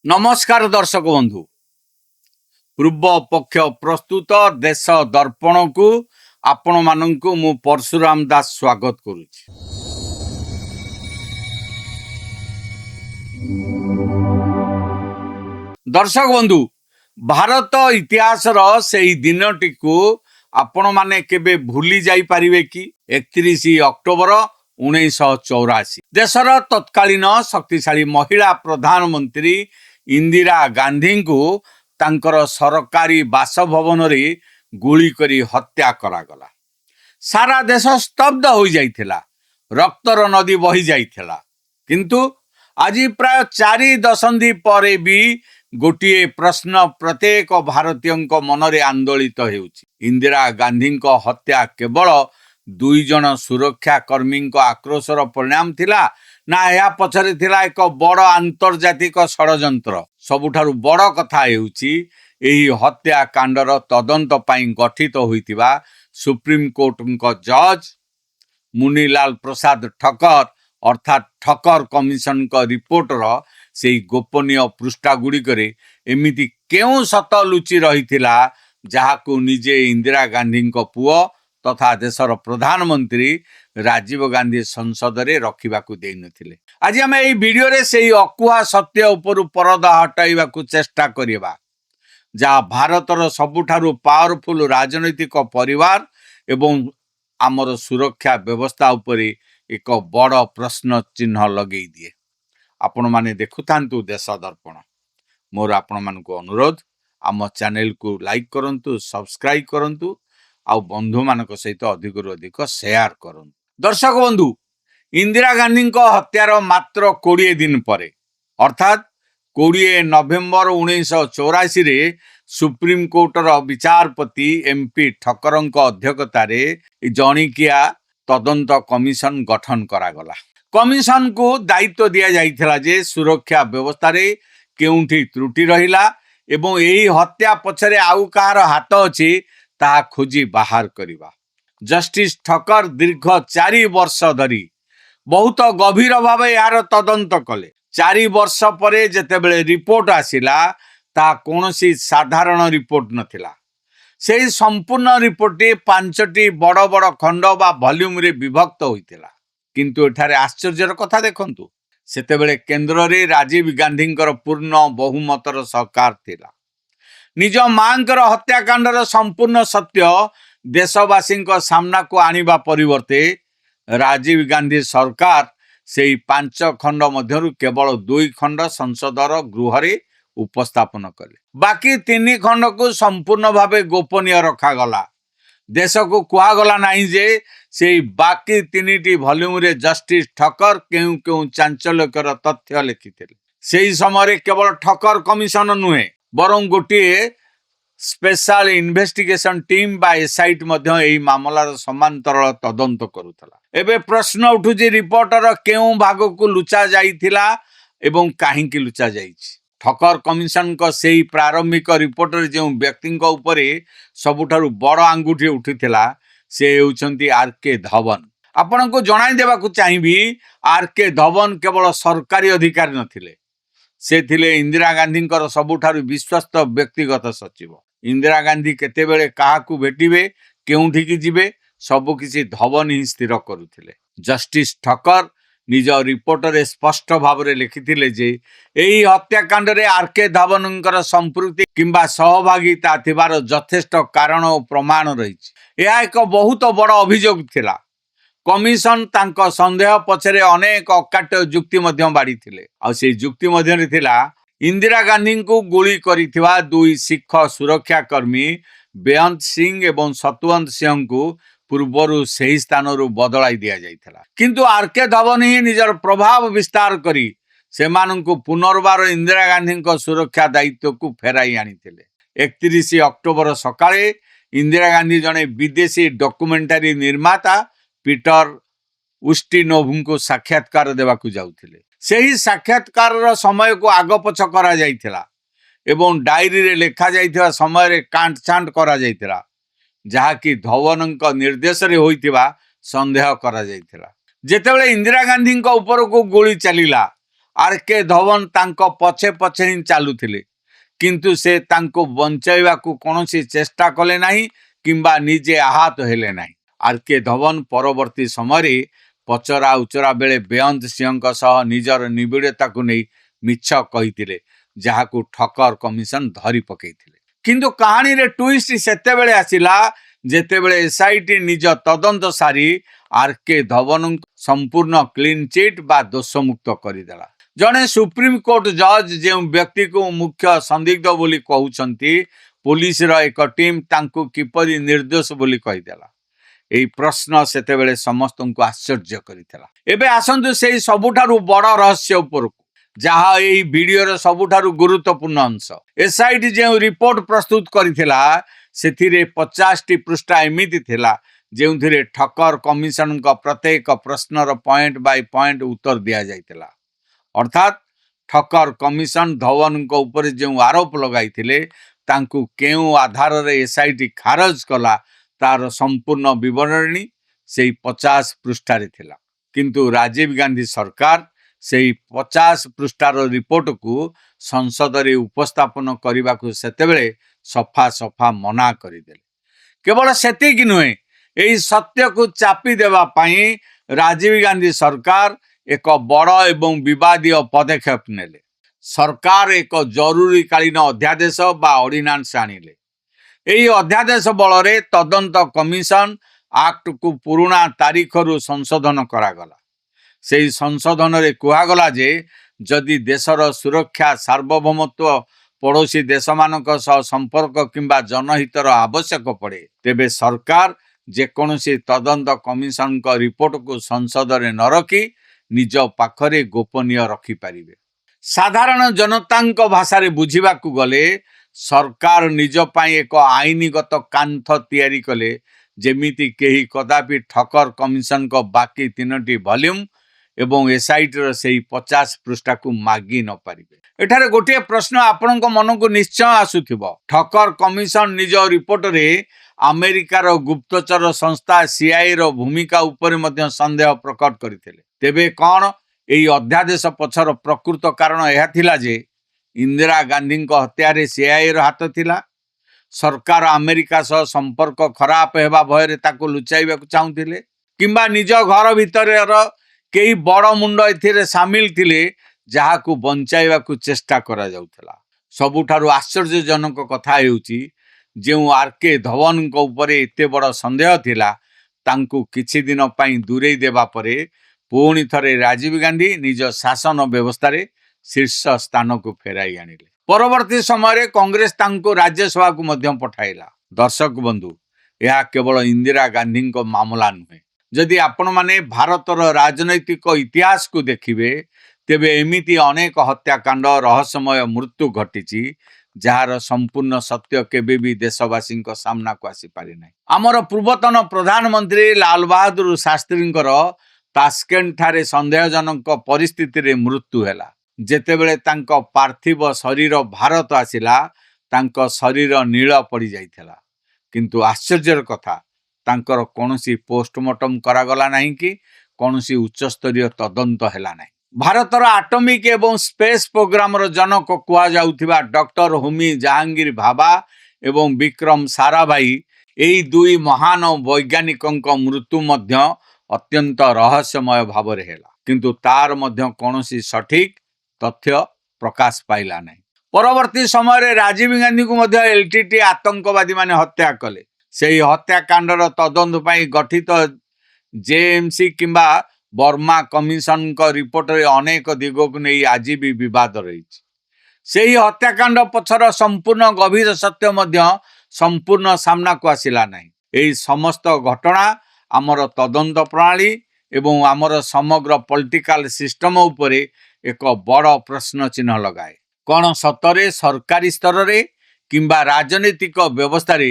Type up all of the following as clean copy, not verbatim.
नमस्कार दर्शक बंधु पूर्व पक्ष प्रस्तुत देश दर्पण को आपण मानू मु परशुराम दास स्वागत करुछि। दर्शक बंधु भारत इतिहास से दिनटी को आपण माने केबे भूली जाई परिवे कि 31 अक्टोबर 1984 देशर तत्कालीन शक्तिशाली महिला प्रधानमंत्री इंदिरा गांधी को तांकर सरकारी बासभवन रे गुली करी हत्या करागला। सारा देश स्तब्ध हो जाइथिला, रक्तर नदी बही जाइथिला। किंतु आज प्राय 4 दशंधि परे भी गोटे प्रश्न प्रत्येक भारतीय मनरे आंदोलित हेउछि। इंदिरा गांधी हत्या केवल 2 जन सुरक्षा कर्मी आक्रोशर परिणाम थिला ना या पछरे थिला एक बड़ आंतर्जातिक षडयंत्र। सबुठारु बड़ कथा हेउछि एही हत्या कांडर तदंत पई गठित होइतिबा सुप्रीम कोर्ट जज मुनीलाल प्रसाद ठक्कर अर्थात ठक्कर कमिशन का रिपोर्टर से गोपनीय पृष्ठा गुड़िकरे एमिति केउ सत लुचि रहिथिला जहाकू निजे इंदिरा गांधी पुओ तथा देशर प्रधानमंत्री राजीव गांधी संसद रे रखिबाकू देई नथिले। आज हम एई वीडियो रे सेही अकुहा सत्य उपरु परदा हटाइबाकू चेष्टा करिबा जहाँ भारतर सबुठारु पावरफुल राजनैतिक परिवार एवं आमर सुरक्षा व्यवस्था उपरे एक बड़ प्रश्न चिन्ह लगेई दिए। आपण माने देखुथांतु देश दर्पण। मोर आपण मानकु अनुरोध आम चैनल को लाइक करंतु, सब्सक्राइब करंतु आ बंधु मानक सहित अधिक अधिक शेयर करंतु। दर्शक बंधु इंदिरा गांधी हत्यार मात्र 20 दिन परे अर्थात 20 नवेम्बर 1984 रे सुप्रीम कोर्टर विचारपति एमपी ठक्कर अध्यक्षतार जणिकिया तदंत कमिशन गठन करागला। कमिशन को दायित्व दिया जाइथिला जे सुरक्षा व्यवस्था रे केउंठी त्रुटि रहिला एवं एही हत्या पछरे आउ कहार हाथ अछि ता खोजी बाहर करिबा। जस्टिस ठक्कर दीर्घ 4 वर्ष धरी बहुत गभीर भाव यार तदंत कले। 4 वर्ष परे जेतेबेले रिपोर्ट आसिला ता कोनोसी साधारण रिपोर्ट नथिला। सेही संपूर्ण रिपोर्ट 5टी बड़ बड़ खंड बा वॉल्यूम रे विभक्त होइतिला। किंतु एठारे आश्चर्यर कथा देखंतु सेतेबेले केंद्र रे राजीव गांधींकर पूर्ण बहुमतर सरकार थिला। निज मांकर हत्याकांडर संपूर्ण सत्य देशवासी सामना को आनिबा परिवर्ते राजीव गांधी सरकार सेही 5 खंड मध्यरु केवल 2 खंड संसदर गृह रे उपस्थापन कले। बाकी 3 खंड को संपूर्ण भावे गोपनीय रखा गला। देश को कुआगला नहीं जे से बाकी 3टी वॉल्यूम रे जस्टिस ठक्कर केउ केउ चांचल्यकर तथ्य लिखिथिले। सेही समय केवल ठक्कर कमिशन नुहे बरं गोटे स्पेशल इन्वेस्टिगेशन टीम बा एसआईटी मध्य एही मामलार समांतराल तदंत करुथला। एबे प्रश्न उठुची रिपोर्टर केउ भाग को लुचा जाइथिला एवं काहींकी लुचा जाइछि। ठक्कर कमिशन को सेही प्रारंभिक रिपोर्टर जो व्यक्ति उपरे सबुठारु बड़ आंगुठी उठिथिला से हेउछंती आरके धवन। आपण को जणाई देबा को चाहिबी आरके धवन केवल सरकारी अधिकारी नथिले, से थिले इंदिरा गांधी सबुठारु विश्वस्त व्यक्तिगत सचिव। इंदिरा गांधी केतेबेले काहाकू भेटिबे केउठी की जिबे सबु किसी धवन ही स्थिर करुथिले। जस्टिस ठक्कर निज रिपोर्टर स्पष्ट भाव रे लिखिथिले जे एही हत्याकांड रे आरके धवनकर संपृक्ति किंबा सहभागिता थिबार यथेष्ट कारण और प्रमाण रहिछि। यह एक बहुत बड़ अभियोग थिला। कमिशन तांको संदेह पछरे अनेक अकाट्य युक्ति मध्य बाड़ी थिले। आ से युक्ति मध्य रे थिला इंदिरा गांधी को गोली करिथिबा 2 सिख सुरक्षा कर्मी बेअंत सिंह एवं सतवंत सिंह को पूर्वरु सही स्थान रु बदलाई दिया जाइथिला। किंतु आरके धवन ही निजर प्रभाव विस्तार करी सेमानंकु पुनर्बार इंदिरा गांधी को सुरक्षा दायित्व को फेराई आनिथिले। 31 अक्टोबर सकाळे इंदिरा गांधी जने विदेशी डॉक्यूमेंटरी निर्माता पीटर उस्टिनोव को साक्षात्कार देवाकू जाउथिले। सेही साक्षात्कार समय को आग पछ करा जाइथिला एवं डायरी रे लेखा जाइथिबा समय रे कांट छांट करा जाइथिला जहा कि धवनक निर्देश रे होइथिबा संदेह करा जाइथिला। जेतेबेले इंदिरा गांधी ऊपर को गोली चलिला ଆର୍.କେ. ଧୱନ ତାଙ୍କ ପଛେ ପଛେ ହିଁ ଚାଲୁଥିଲେ, କିନ୍ତୁ ସେ ତାଙ୍କୁ ବଞ୍ଚାଇବାକୁ କୌଣସି ଚେଷ୍ଟା କଲେ ନାହିଁ କିମ୍ବା ନିଜେ ଆହତ ହେଲେ ନାହିଁ। ଆର୍.କେ. ଧୱନ ପରବର୍ତ୍ତୀ ସମୟରେ ପଚରା ଉଚରା ବେଳେ ବେଅନ୍ତ ସିଂହଙ୍କ ସହ ନିଜର ନିବିଡ଼ତାକୁ ନେଇ ମିଛ କହିଥିଲେ, ଯାହାକୁ ଠକ୍କର କମିଶନ ଧରି ପକାଇଥିଲେ। କିନ୍ତୁ କାହାଣୀରେ ଟୁଇଷ୍ଟ ସେତେବେଳେ ଆସିଲା ଯେତେବେଳେ ଏସ୍ଆଇଟି ନିଜ ତଦନ୍ତ ସାରି ଆର୍.କେ. ଧୱନଙ୍କୁ ସମ୍ପୂର୍ଣ୍ଣ କ୍ଲିନ୍ ଚିଟ୍ ବା ଦୋଷମୁକ୍ତ କରିଦେଲା। ଜଣେ ସୁପ୍ରିମକୋର୍ଟ ଜଜ୍ ଯେଉଁ ବ୍ୟକ୍ତିକୁ ମୁଖ୍ୟ ସନ୍ଦିଗ୍ଧ ବୋଲି କହୁଛନ୍ତି, ପୋଲିସର ଏକ ଟିମ୍ ତାଙ୍କୁ କିପରି ନିର୍ଦ୍ଦୋଷ ବୋଲି କହିଦେଲା? ଏହି ପ୍ରଶ୍ନ ସେତେବେଳେ ସମସ୍ତଙ୍କୁ ଆଶ୍ଚର୍ଯ୍ୟ କରିଥିଲା। ଏବେ ଆସନ୍ତୁ ସେହି ସବୁଠାରୁ ବଡ଼ ରହସ୍ୟ ଉପରକୁ, ଯାହା ଏହି ଭିଡିଓର ସବୁଠାରୁ ଗୁରୁତ୍ୱପୂର୍ଣ୍ଣ ଅଂଶ। ଏସ୍ଆଇଟି ଯେଉଁ ରିପୋର୍ଟ ପ୍ରସ୍ତୁତ କରିଥିଲା ସେଥିରେ 50ଟି ପୃଷ୍ଠା ଏମିତି ଥିଲା ଯେଉଁଥିରେ ଠକ୍କର କମିଶନଙ୍କ ପ୍ରତ୍ୟେକ ପ୍ରଶ୍ନର ପଏଣ୍ଟ ବାଇ ପଏଣ୍ଟ ଉତ୍ତର ଦିଆଯାଇଥିଲା। ଅର୍ଥାତ୍ ଠକ୍କର କମିଶନ ଧୱନଙ୍କ ଉପରେ ଯେଉଁ ଆରୋପ ଲଗାଇଥିଲେ ତାଙ୍କୁ କେଉଁ ଆଧାରରେ ଏସ୍ଆଇଟି ଖାରଜ କଲା ତାର ସମ୍ପୂର୍ଣ୍ଣ ବିବରଣୀ ସେହି 50 ପୃଷ୍ଠାରେ ଥିଲା। କିନ୍ତୁ ରାଜୀବ ଗାନ୍ଧୀ ସରକାର ସେହି 50 ପୃଷ୍ଠାର ରିପୋର୍ଟକୁ ସଂସଦରେ ଉପସ୍ଥାପନ କରିବାକୁ ସେତେବେଳେ ସଫା ସଫା ମନା କରିଦେଲେ। କେବଳ ସେତିକି ନୁହେଁ, ଏହି ସତ୍ୟକୁ ଚାପି ଦେବା ପାଇଁ ରାଜୀବ ଗାନ୍ଧୀ ସରକାର ଏକ ବଡ଼ ଏବଂ ବିବାଦୀୟ ପଦକ୍ଷେପ ନେଲେ। ସରକାର ଏକ ଜରୁରୀକାଳୀନ ଅଧ୍ୟାଦେଶ ବା ଅର୍ଡିନାନ୍ସ ଆଣିଲେ। ଏହି ଅଧ୍ୟାଦେଶ ବଳରେ ତଦନ୍ତ କମିଶନ ଆକ୍ଟକୁ ପୁରୁଣା ତାରିଖରୁ ସଂଶୋଧନ କରାଗଲା। ସେହି ସଂଶୋଧନରେ କୁହାଗଲା ଯେ ଯଦି ଦେଶର ସୁରକ୍ଷା ସାର୍ବଭୌମତ୍ୱ ପଡ଼ୋଶୀ ଦେଶମାନଙ୍କ ସହ ସମ୍ପର୍କ କିମ୍ବା ଜନହିତର ଆବଶ୍ୟକ ପଡ଼େ, ତେବେ ସରକାର ଯେକୌଣସି ତଦନ୍ତ କମିଶନଙ୍କ ରିପୋର୍ଟକୁ ସଂସଦରେ ନ ରଖି ନିଜ ପାଖରେ ଗୋପନୀୟ ରଖିପାରିବେ। ସାଧାରଣ ଜନତାଙ୍କ ଭାଷାରେ ବୁଝିବାକୁ ଗଲେ ସରକାର ନିଜ ପାଇଁ ଏକ ଆଇନଗତ କାନ୍ଥ ତିଆରି କଲେ ଯେମିତି କେହି କଦାପି ଠକ୍କର କମିଶନଙ୍କ ବାକି 3ଟି ଭଲ୍ୟୁମ୍ ଏବଂ ଏସ୍ଆଇଟିର ସେହି 50 ପୃଷ୍ଠାକୁ ମାଗି ନ ପାରିବେ। ଏଠାରେ ଗୋଟିଏ ପ୍ରଶ୍ନ ଆପଣଙ୍କ ମନକୁ ନିଶ୍ଚୟ ଆସୁଥିବ। ଠକ୍କର କମିଶନ ନିଜ ରିପୋର୍ଟରେ ଆମେରିକାର ଗୁପ୍ତଚର ସଂସ୍ଥା ସିଆଇଏର ଭୂମିକା ଉପରେ ମଧ୍ୟ ସନ୍ଦେହ ପ୍ରକଟ କରିଥିଲେ। ତେବେ କ'ଣ ଏହି ଅଧ୍ୟାଦେଶ ପଛର ପ୍ରକୃତ କାରଣ ଏହା ଥିଲା ଯେ ଇନ୍ଦିରା ଗାନ୍ଧୀଙ୍କ ହତ୍ୟାରେ ସିଆଇଏର ହାତ ଥିଲା? ସରକାର ଆମେରିକା ସହ ସମ୍ପର୍କ ଖରାପ ହେବା ଭୟରେ ତାକୁ ଲୁଚାଇବାକୁ ଚାହୁଁଥିଲେ, କିମ୍ବା ନିଜ ଘର ଭିତରର କେହି ବଡ଼ ମୁଣ୍ଡ ଏଥିରେ ସାମିଲ ଥିଲେ ଯାହାକୁ ବଞ୍ଚାଇବାକୁ ଚେଷ୍ଟା କରାଯାଉଥିଲା? ସବୁଠାରୁ ଆଶ୍ଚର୍ଯ୍ୟଜନକ କଥା ହେଉଛି ଯେଉଁ ଆର୍.କେ. ଧୱନଙ୍କ ଉପରେ ଏତେ ବଡ଼ ସନ୍ଦେହ ଥିଲା ତାଙ୍କୁ କିଛି ଦିନ ପାଇଁ ଦୂରେଇ ଦେବା ପରେ ପୁଣି ଥରେ ରାଜୀବ ଗାନ୍ଧୀ ନିଜ ଶାସନ ବ୍ୟବସ୍ଥାରେ ଶୀର୍ଷ ସ୍ଥାନକୁ ଫେରାଇ ଆଣିଲେ। ପରବର୍ତ୍ତୀ ସମୟରେ କଂଗ୍ରେସ ତାଙ୍କୁ ରାଜ୍ୟସଭାକୁ ମଧ୍ୟ ପଠାଇଲା। ଦର୍ଶକ ବନ୍ଧୁ, ଏହା କେବଳ ଇନ୍ଦିରା ଗାନ୍ଧୀଙ୍କ ମାମଲା ନୁହେଁ। ଯଦି ଆପଣମାନେ ଭାରତର ରାଜନୈତିକ ଇତିହାସକୁ ଦେଖିବେ ତେବେ ଏମିତି ଅନେକ ହତ୍ୟାକାଣ୍ଡ, ରହସ୍ୟମୟ ମୃତ୍ୟୁ ଘଟିଛି ଯାହାର ସମ୍ପୂର୍ଣ୍ଣ ସତ୍ୟ କେବେ ବି ଦେଶବାସୀଙ୍କ ସାମ୍ନାକୁ ଆସିପାରି ନାହିଁ। ଆମର ପୂର୍ବତନ ପ୍ରଧାନମନ୍ତ୍ରୀ ଲାଲ ବାହାଦୁର ଶାସ୍ତ୍ରୀଙ୍କର ତାସ୍କେଣ୍ଟଠାରେ ସନ୍ଦେହଜନକ ପରିସ୍ଥିତିରେ ମୃତ୍ୟୁ ହେଲା। ଯେତେବେଳେ ତାଙ୍କ ପାର୍ଥିବ ଶରୀର ଭାରତ ଆସିଲା ତାଙ୍କ ଶରୀର ନୀଳ ପଡ଼ିଯାଇଥିଲା। କିନ୍ତୁ ଆଶ୍ଚର୍ଯ୍ୟର କଥା, ତାଙ୍କର କୌଣସି ପୋଷ୍ଟମର୍ଟମ କରାଗଲା ନାହିଁ କି କୌଣସି ଉଚ୍ଚସ୍ତରୀୟ ତଦନ୍ତ ହେଲା ନାହିଁ। ଭାରତର ଆଟମିକ୍ ଏବଂ ସ୍ପେସ୍ ପ୍ରୋଗ୍ରାମର ଜନକ କୁହାଯାଉଥିବା ଡକ୍ଟର ହୋମି ଜାହାଙ୍ଗୀର ଭାବା ଏବଂ ବିକ୍ରମ ସାରାଭାଇ, ଏହି ଦୁଇ ମହାନ ବୈଜ୍ଞାନିକଙ୍କ ମୃତ୍ୟୁ ମଧ୍ୟ ଅତ୍ୟନ୍ତ ରହସ୍ୟମୟ ଭାବରେ ହେଲା। କିନ୍ତୁ ତାର ମଧ୍ୟ କୌଣସି ସଠିକ ତଥ୍ୟ ପ୍ରକାଶ ପାଇଲା ନାହିଁ। ପରବର୍ତ୍ତୀ ସମୟରେ ରାଜୀବ ଗାନ୍ଧୀଙ୍କୁ ମଧ୍ୟ ଏଲ୍‌ଟିଟି ଆତଙ୍କବାଦୀମାନେ ହତ୍ୟା କଲେ। ସେହି ହତ୍ୟାକାଣ୍ଡର ତଦନ୍ତ ପାଇଁ ଗଠିତ ଜେଏମ୍ସି କିମ୍ବା ବର୍ମା କମିଶନଙ୍କ ରିପୋର୍ଟରେ ଅନେକ ଦିଗକୁ ନେଇ ଆଜି ବି ବିବାଦ ରହିଛି। ସେହି ହତ୍ୟାକାଣ୍ଡ ପଛର ସମ୍ପୂର୍ଣ୍ଣ ଗଭୀର ସତ୍ୟ ମଧ୍ୟ ସମ୍ପୂର୍ଣ୍ଣ ସାମ୍ନାକୁ ଆସିଲା ନାହିଁ। ଏହି ସମସ୍ତ ଘଟଣା ଆମର ତଦନ୍ତ ପ୍ରଣାଳୀ ଏବଂ ଆମର ସମଗ୍ର ପଲିଟିକାଲ ସିଷ୍ଟମ ଉପରେ ଏକ ବଡ଼ ପ୍ରଶ୍ନ ଚିହ୍ନ ଲଗାଏ। କ'ଣ ସତରେ ସରକାରୀ ସ୍ତରରେ କିମ୍ବା ରାଜନୈତିକ ବ୍ୟବସ୍ଥାରେ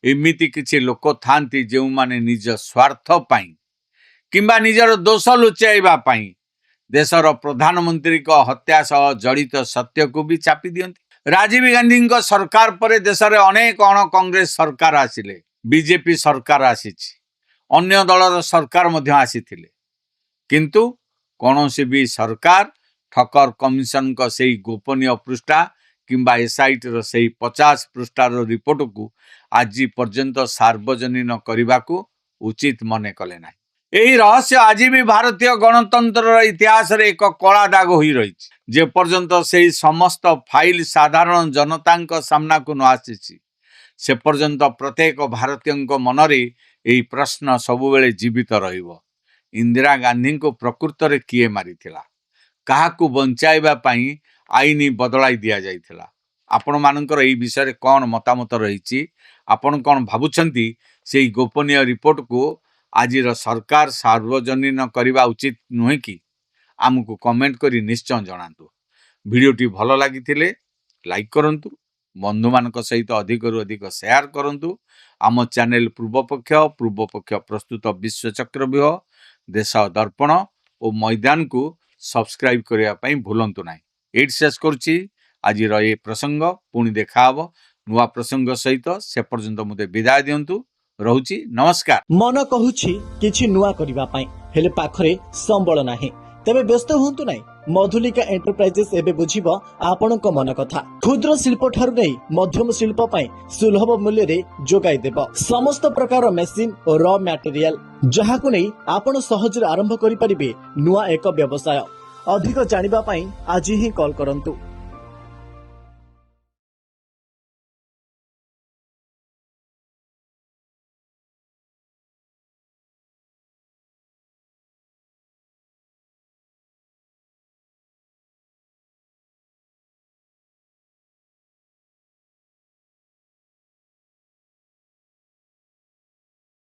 ଏମିତି କିଛି ଲୋକ ଥାନ୍ତି ଯେଉଁମାନେ ନିଜ ସ୍ୱାର୍ଥ ପାଇଁ କିମ୍ବା ନିଜର ଦୋଷ ଲୁଚାଇବା ପାଇଁ ଦେଶର ପ୍ରଧାନମନ୍ତ୍ରୀଙ୍କ ହତ୍ୟା ସହ ଜଡ଼ିତ ସତ୍ୟକୁ ବି ଚାପି ଦିଅନ୍ତି? ରାଜୀବ ଗାନ୍ଧୀଙ୍କ ସରକାର ପରେ ଦେଶରେ ଅନେକ ଅଣ କଂଗ୍ରେସ ସରକାର ଆସିଲେ। ବିଜେପି ସରକାର ଆସିଛି, ଅନ୍ୟ ଦଳର ସରକାର ମଧ୍ୟ ଆସିଥିଲେ, କିନ୍ତୁ କୌଣସି ବି ସରକାର ठकर कमिशन को सेई गोपनीय पृष्ठा किंबा एसआईटी रो सेई 50 पृष्ठार रिपोर्ट को आज पर्यंत सार्वजनीन करने को उचित मने कले ना। यही रहस्य आज भी भारतीय गणतंत्र इतिहास रे एक कला दाग हो रही जे पर्यंत से समस्त फाइल साधारण जनता सामना को न आसी से पर्यंत प्रत्येक भारतीय मनरे यही प्रश्न सबुबेले जीवित रहिबो। इंदिरा गांधी को प्रकृत रे किए मारिथिला, काहाकू बंचाइबा पई आईन बदलाई दिया जाइथिला। आपण मानकर एही विषय कौन मतामत रही, आपण कौन भाबुछंती से गोपनीय रिपोर्ट को आज सरकार सार्वजनीन करने उचित नुहे कि? आमको कमेंट करी निश्चय जनातु। वीडियोटी भल लगी लाइक करंतु, बंधु मान सहित अधिक रु अधिक शेयर करंतु। आम चैनल पूर्वपक्ष प्रस्तुत विश्वचक्र व्यूह, देश दर्पण और मैदान को सब्सक्राइब करने भूलंतु ना। एट शेष करुच्ची आज ये प्रसंग, पुणी देखा नुआ प्रसंग सहित। से पर्यंत मुझे विदाय दिंतु, रहुची नमस्कार। मन कहूछि किछि नुआ करिबा पई, हेले पाखरे संबळ नाही। तेबे व्यस्त हुंतु नाही, मधुलिका एंटरप्राइजेस एबे बुझिबो आपणक मन कथा। क्षुद्र शिल्प ठारु नै मध्यम शिल्प पई सुलभ मूल्य रे जोगाई देबो समस्त प्रकार मेसिन और रॉ मटेरियल, जहाकु नै आपण सहज आरंभ करि परिबे नुआ एक व्यवसाय। अधिक जानिबा पई आज ही कॉल करंतु।